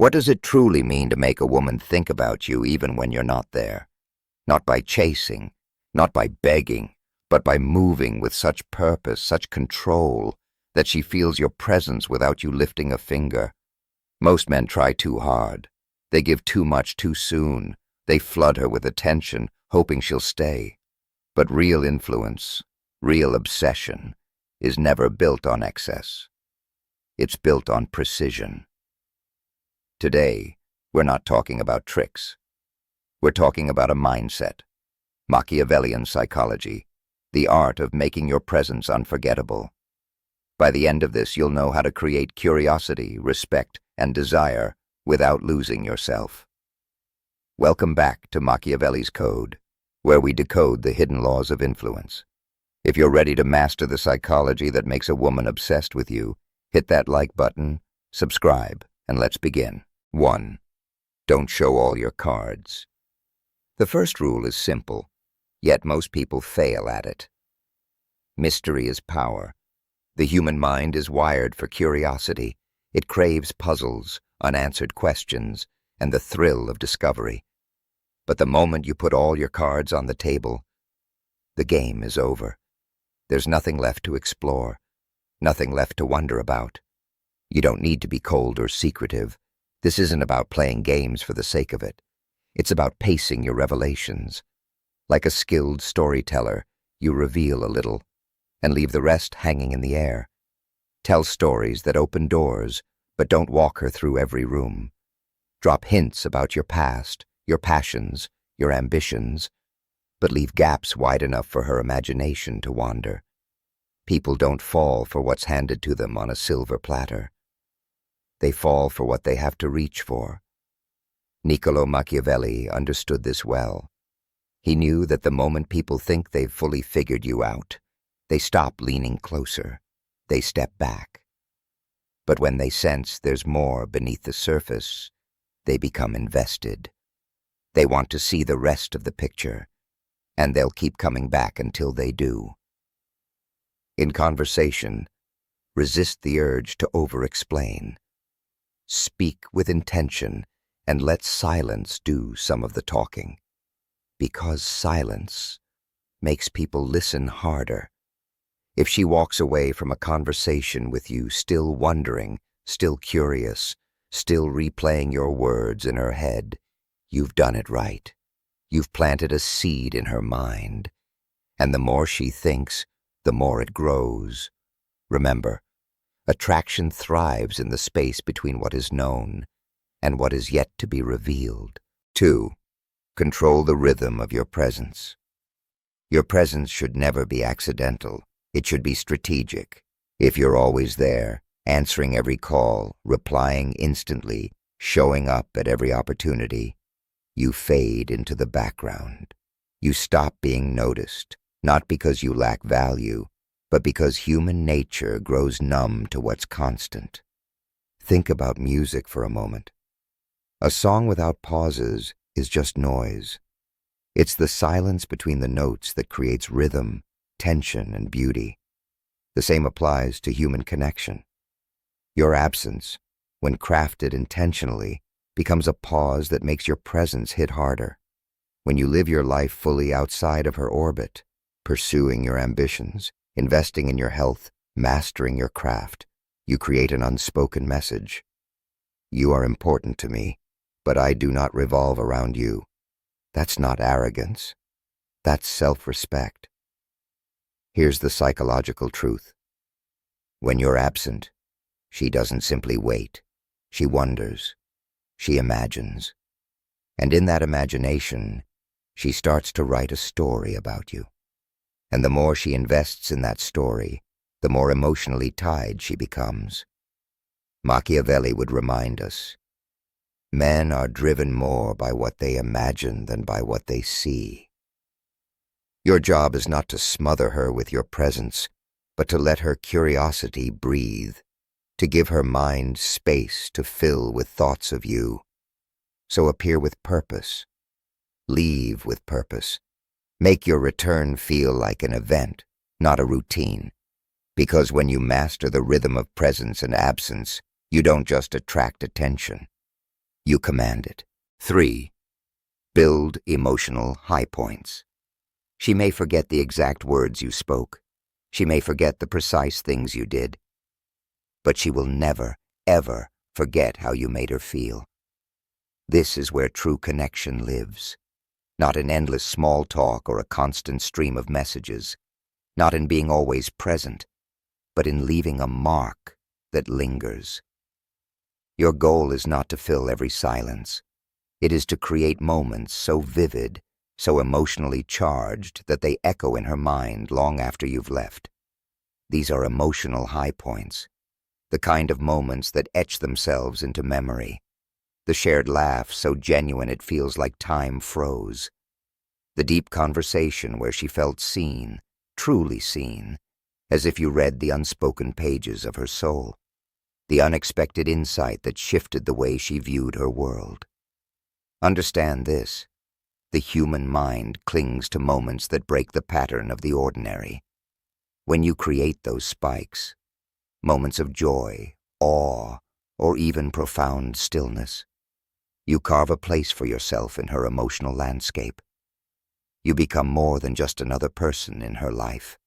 What does it truly mean to make a woman think about you even when you're not there? Not by chasing, not by begging, but by moving with such purpose, such control, that she feels your presence without you lifting a finger. Most men try too hard. They give too much too soon. They flood her with attention, hoping she'll stay. But real influence, real obsession, is never built on excess. It's built on precision. Today, we're not talking about tricks. We're talking about a mindset. Machiavellian psychology, the art of making your presence unforgettable. By the end of this, you'll know how to create curiosity, respect, and desire without losing yourself. Welcome back to Machiavelli's Code, where we decode the hidden laws of influence. If you're ready to master the psychology that makes a woman obsessed with you, hit that like button, subscribe, and let's begin. 1. Don't show all your cards. The first rule is simple, yet most people fail at it. Mystery is power. The human mind is wired for curiosity. It craves puzzles, unanswered questions, and the thrill of discovery. But the moment you put all your cards on the table, the game is over. There's nothing left to explore, nothing left to wonder about. You don't need to be cold or secretive. This isn't about playing games for the sake of it. It's about pacing your revelations. Like a skilled storyteller, you reveal a little and leave the rest hanging in the air. Tell stories that open doors, but don't walk her through every room. Drop hints about your past, your passions, your ambitions, but leave gaps wide enough for her imagination to wander. People don't fall for what's handed to them on a silver platter. They fall for what they have to reach for. Niccolo Machiavelli understood this well. He knew that the moment people think they've fully figured you out, they stop leaning closer. They step back. But when they sense there's more beneath the surface, they become invested. They want to see the rest of the picture, and they'll keep coming back until they do. In conversation, resist the urge to over-explain. Speak with intention and let silence do some of the talking. Because silence makes people listen harder. If she walks away from a conversation with you still wondering, still curious, still replaying your words in her head, you've done it right. You've planted a seed in her mind. And the more she thinks, the more it grows. Remember, attraction thrives in the space between what is known and what is yet to be revealed. 2. Control the rhythm of your presence. Your presence should never be accidental. It should be strategic. If you're always there, answering every call, replying instantly, showing up at every opportunity, you fade into the background. You stop being noticed, not because you lack value, but because human nature grows numb to what's constant. Think about music for a moment. A song without pauses is just noise. It's the silence between the notes that creates rhythm, tension, and beauty. The same applies to human connection. Your absence, when crafted intentionally, becomes a pause that makes your presence hit harder. When you live your life fully outside of her orbit, pursuing your ambitions, investing in your health, mastering your craft, you create an unspoken message. You are important to me, but I do not revolve around you. That's not arrogance. That's self-respect. Here's the psychological truth. When you're absent, she doesn't simply wait. She wonders. She imagines. And in that imagination, she starts to write a story about you. And the more she invests in that story, the more emotionally tied she becomes. Machiavelli would remind us, men are driven more by what they imagine than by what they see. Your job is not to smother her with your presence, but to let her curiosity breathe, to give her mind space to fill with thoughts of you. So appear with purpose. Leave with purpose. Make your return feel like an event, not a routine. Because when you master the rhythm of presence and absence, you don't just attract attention. You command it. 3. Build emotional high points. She may forget the exact words you spoke. She may forget the precise things you did. But she will never, ever forget how you made her feel. This is where true connection lives. Not in endless small talk or a constant stream of messages. Not in being always present, but in leaving a mark that lingers. Your goal is not to fill every silence. It is to create moments so vivid, so emotionally charged that they echo in her mind long after you've left. These are emotional high points, the kind of moments that etch themselves into memory. The shared laugh so genuine it feels like time froze. The deep conversation where she felt seen, truly seen, as if you read the unspoken pages of her soul. The unexpected insight that shifted the way she viewed her world. Understand this: the human mind clings to moments that break the pattern of the ordinary. When you create those spikes, moments of joy, awe, or even profound stillness, you carve a place for yourself in her emotional landscape. You become more than just another person in her life.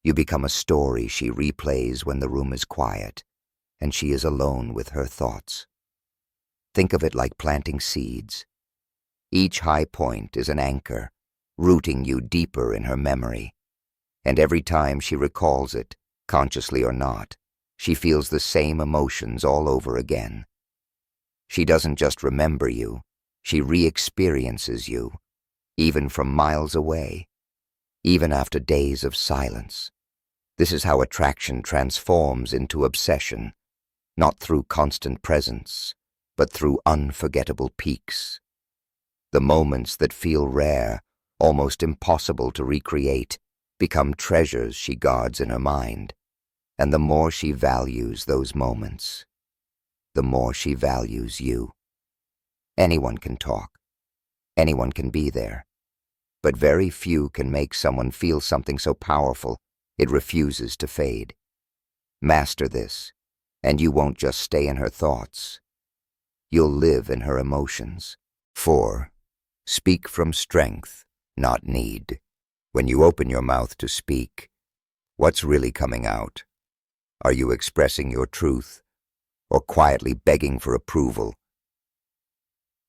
You become a story she replays when the room is quiet and she is alone with her thoughts. Think of it like planting seeds. Each high point is an anchor, rooting you deeper in her memory. And every time she recalls it, consciously or not, she feels the same emotions all over again. She doesn't just remember you, she re-experiences you, even from miles away, even after days of silence. This is how attraction transforms into obsession, not through constant presence, but through unforgettable peaks. The moments that feel rare, almost impossible to recreate, become treasures she guards in her mind. And the more she values those moments, the more she values you. Anyone can talk. Anyone can be there. But very few can make someone feel something so powerful it refuses to fade. Master this, and you won't just stay in her thoughts. You'll live in her emotions. 4. Speak from strength, not need. When you open your mouth to speak, what's really coming out? Are you expressing your truth, or quietly begging for approval?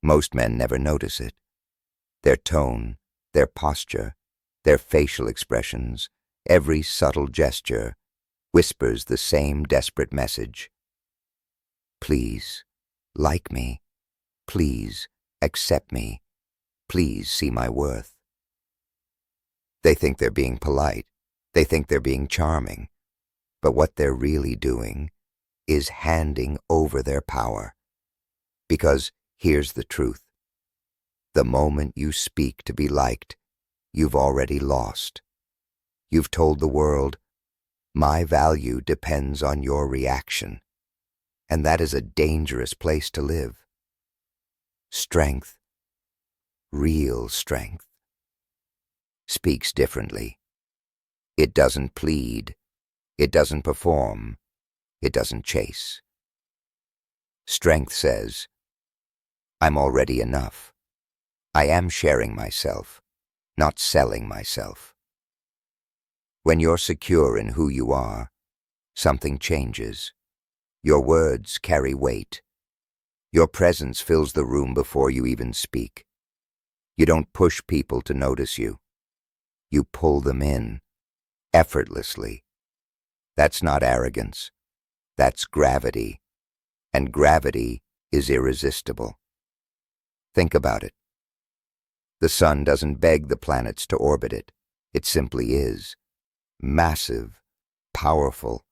Most men never notice it. Their tone, their posture, their facial expressions, every subtle gesture whispers the same desperate message. Please, like me. Please, accept me. Please see my worth. They think they're being polite. They think they're being charming. But what they're really doing is handing over their power. Because here's the truth. The moment you speak to be liked, you've already lost. You've told the world, my value depends on your reaction. And that is a dangerous place to live. Strength, real strength, speaks differently. It doesn't plead. It doesn't perform. It doesn't chase. Strength says, I'm already enough. I am sharing myself, not selling myself. When you're secure in who you are, something changes. Your words carry weight. Your presence fills the room before you even speak. You don't push people to notice you. You pull them in, effortlessly. That's not arrogance. That's gravity. And gravity is irresistible. Think about it. The sun doesn't beg the planets to orbit it. It simply is. Massive, powerful,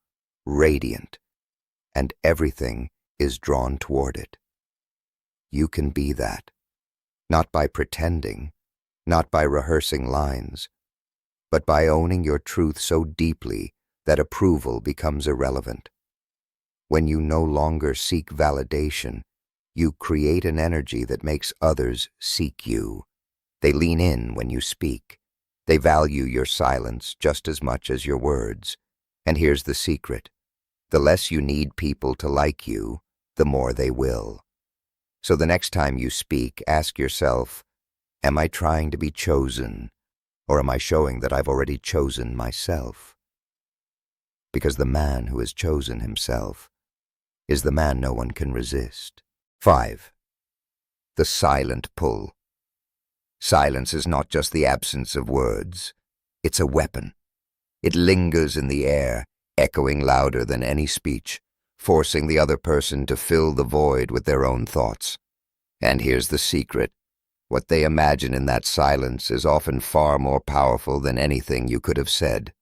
radiant. And everything is drawn toward it. You can be that. Not by pretending, not by rehearsing lines, but by owning your truth so deeply that approval becomes irrelevant. When you no longer seek validation, you create an energy that makes others seek you. They lean in when you speak. They value your silence just as much as your words. And here's the secret. The less you need people to like you, the more they will. So the next time you speak, ask yourself, am I trying to be chosen, or am I showing that I've already chosen myself? Because the man who has chosen himself is the man no one can resist. 5. The silent pull. Silence is not just the absence of words. It's a weapon. It lingers in the air, echoing louder than any speech, forcing the other person to fill the void with their own thoughts. And here's the secret. What they imagine in that silence is often far more powerful than anything you could have said.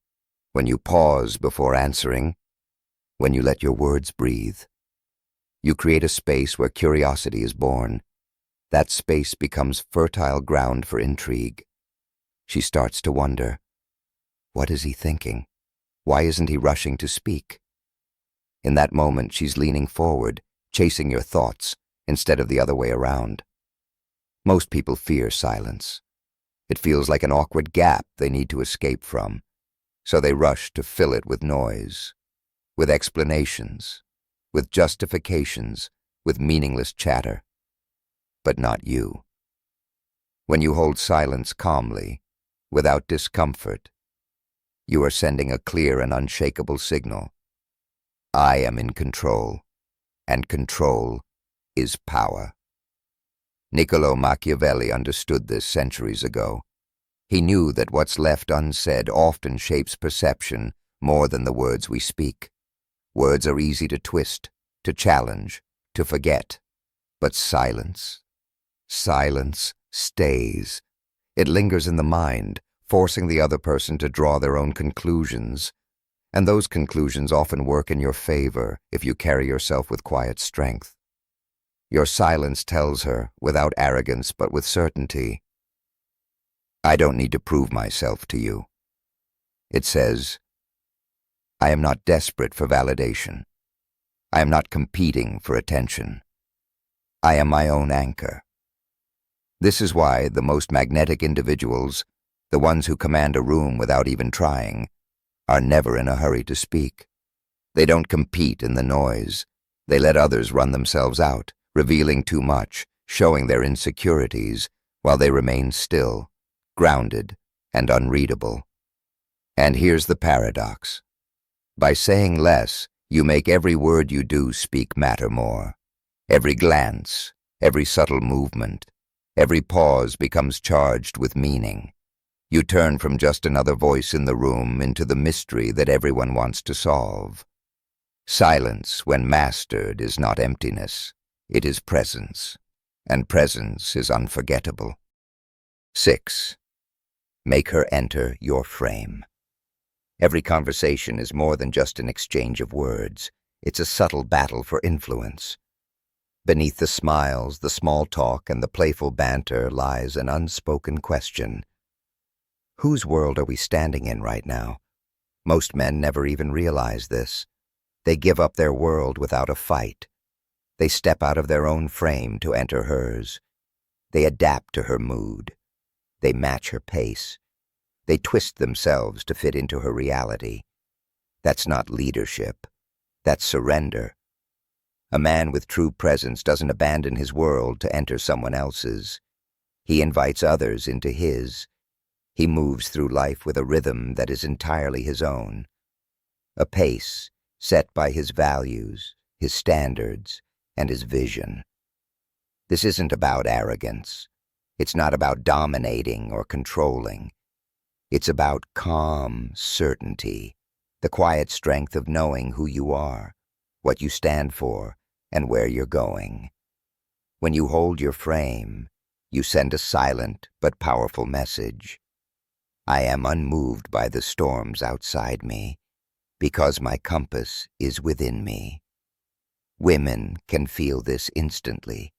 When you pause before answering, when you let your words breathe, you create a space where curiosity is born. That space becomes fertile ground for intrigue. She starts to wonder, what is he thinking? Why isn't he rushing to speak? In that moment, she's leaning forward, chasing your thoughts, instead of the other way around. Most people fear silence. It feels like an awkward gap they need to escape from, so they rush to fill it with noise, with explanations, with justifications, with meaningless chatter. But not you. When you hold silence calmly, without discomfort, you are sending a clear and unshakable signal. I am in control, and control is power. Niccolo Machiavelli understood this centuries ago. He knew that what's left unsaid often shapes perception more than the words we speak. Words are easy to twist, to challenge, to forget. But silence stays. It lingers in the mind, forcing the other person to draw their own conclusions. And those conclusions often work in your favor if you carry yourself with quiet strength. Your silence tells her, without arrogance but with certainty, I don't need to prove myself to you. It says, I am not desperate for validation. I am not competing for attention. I am my own anchor. This is why the most magnetic individuals, the ones who command a room without even trying, are never in a hurry to speak. They don't compete in the noise. They let others run themselves out, revealing too much, showing their insecurities, while they remain still, grounded, and unreadable. And here's the paradox. By saying less, you make every word you do speak matter more. Every glance, every subtle movement, every pause becomes charged with meaning. You turn from just another voice in the room into the mystery that everyone wants to solve. Silence, when mastered, is not emptiness. It is presence, and presence is unforgettable. 6. Make her enter your frame. Every conversation is more than just an exchange of words. It's a subtle battle for influence. Beneath the smiles, the small talk, and the playful banter lies an unspoken question. Whose world are we standing in right now? Most men never even realize this. They give up their world without a fight. They step out of their own frame to enter hers. They adapt to her mood. They match her pace. They twist themselves to fit into her reality. That's not leadership. That's surrender. A man with true presence doesn't abandon his world to enter someone else's. He invites others into his. He moves through life with a rhythm that is entirely his own. A pace set by his values, his standards, and his vision. This isn't about arrogance. It's not about dominating or controlling. It's about calm certainty, the quiet strength of knowing who you are, what you stand for, and where you're going. When you hold your frame, you send a silent but powerful message. I am unmoved by the storms outside me, because my compass is within me. Women can feel this instantly.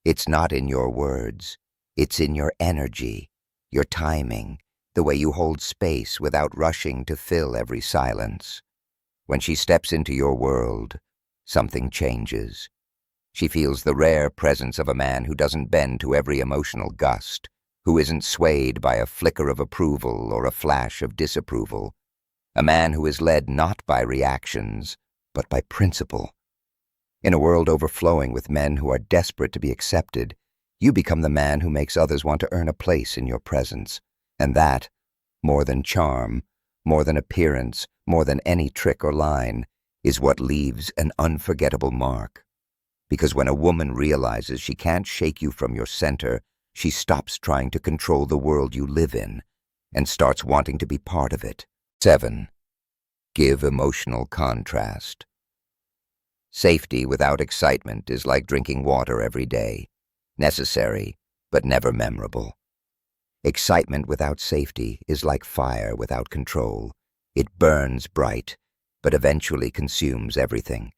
It's not in your words. It's in your energy, your timing, the way you hold space without rushing to fill every silence. When she steps into your world, something changes. She feels the rare presence of a man who doesn't bend to every emotional gust, who isn't swayed by a flicker of approval or a flash of disapproval. A man who is led not by reactions, but by principle. In a world overflowing with men who are desperate to be accepted, you become the man who makes others want to earn a place in your presence. And that, more than charm, more than appearance, more than any trick or line, is what leaves an unforgettable mark. Because when a woman realizes she can't shake you from your center, she stops trying to control the world you live in and starts wanting to be part of it. 7. Give emotional contrast. Safety without excitement is like drinking water every day, necessary but never memorable. Excitement without safety is like fire without control. It burns bright, but eventually consumes everything.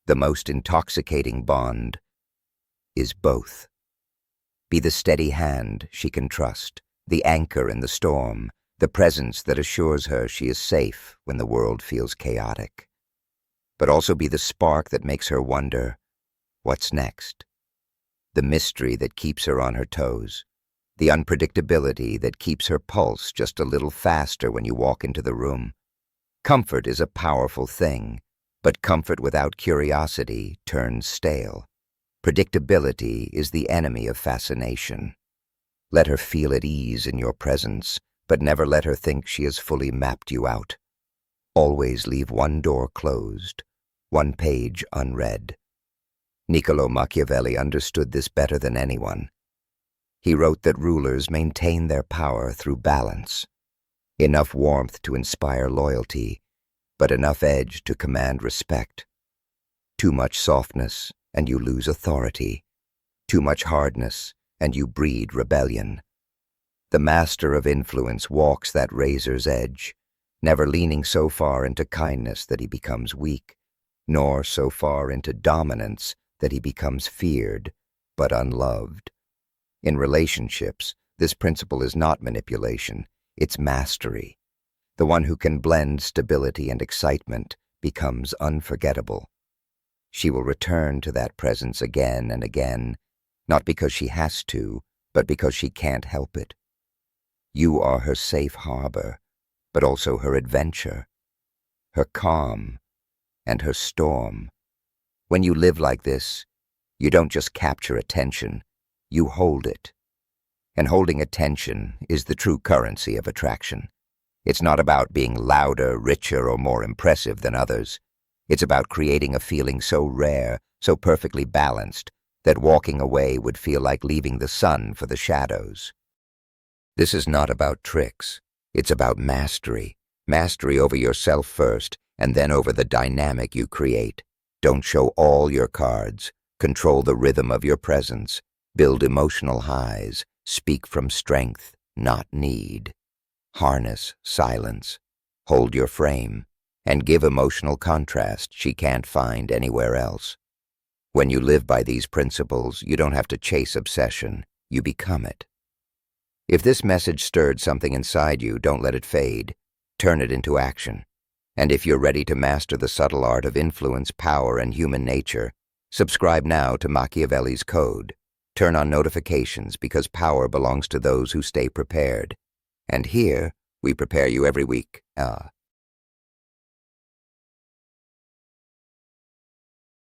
The most intoxicating bond is both. Be the steady hand she can trust, the anchor in the storm, the presence that assures her she is safe when the world feels chaotic. But also be the spark that makes her wonder, what's next? The mystery that keeps her on her toes, the unpredictability that keeps her pulse just a little faster when you walk into the room. Comfort is a powerful thing, but comfort without curiosity turns stale. Predictability is the enemy of fascination. Let her feel at ease in your presence, but never let her think she has fully mapped you out. Always leave one door closed, one page unread. Niccolo Machiavelli understood this better than anyone. He wrote that rulers maintain their power through balance. Enough warmth to inspire loyalty, but enough edge to command respect. Too much softness, and you lose authority. Too much hardness, and you breed rebellion. The master of influence walks that razor's edge, never leaning so far into kindness that he becomes weak, nor so far into dominance that he becomes feared, but unloved. In relationships, this principle is not manipulation, it's mastery. The one who can blend stability and excitement becomes unforgettable. She will return to that presence again and again, not because she has to, but because she can't help it. You are her safe harbor, but also her adventure, her calm, and her storm. When you live like this, you don't just capture attention, you hold it. And holding attention is the true currency of attraction. It's not about being louder, richer, or more impressive than others. It's about creating a feeling so rare, so perfectly balanced, that walking away would feel like leaving the sun for the shadows. This is not about tricks. It's about mastery. Mastery over yourself first, and then over the dynamic you create. Don't show all your cards. Control the rhythm of your presence. Build emotional highs. Speak from strength, not need. Harness silence. Hold your frame, and give emotional contrast she can't find anywhere else. When you live by these principles, you don't have to chase obsession. You become it. If this message stirred something inside you, don't let it fade. Turn it into action. And if you're ready to master the subtle art of influence, power, and human nature, subscribe now to Machiavelli's Code. Turn on notifications because power belongs to those who stay prepared. And here, we prepare you every week.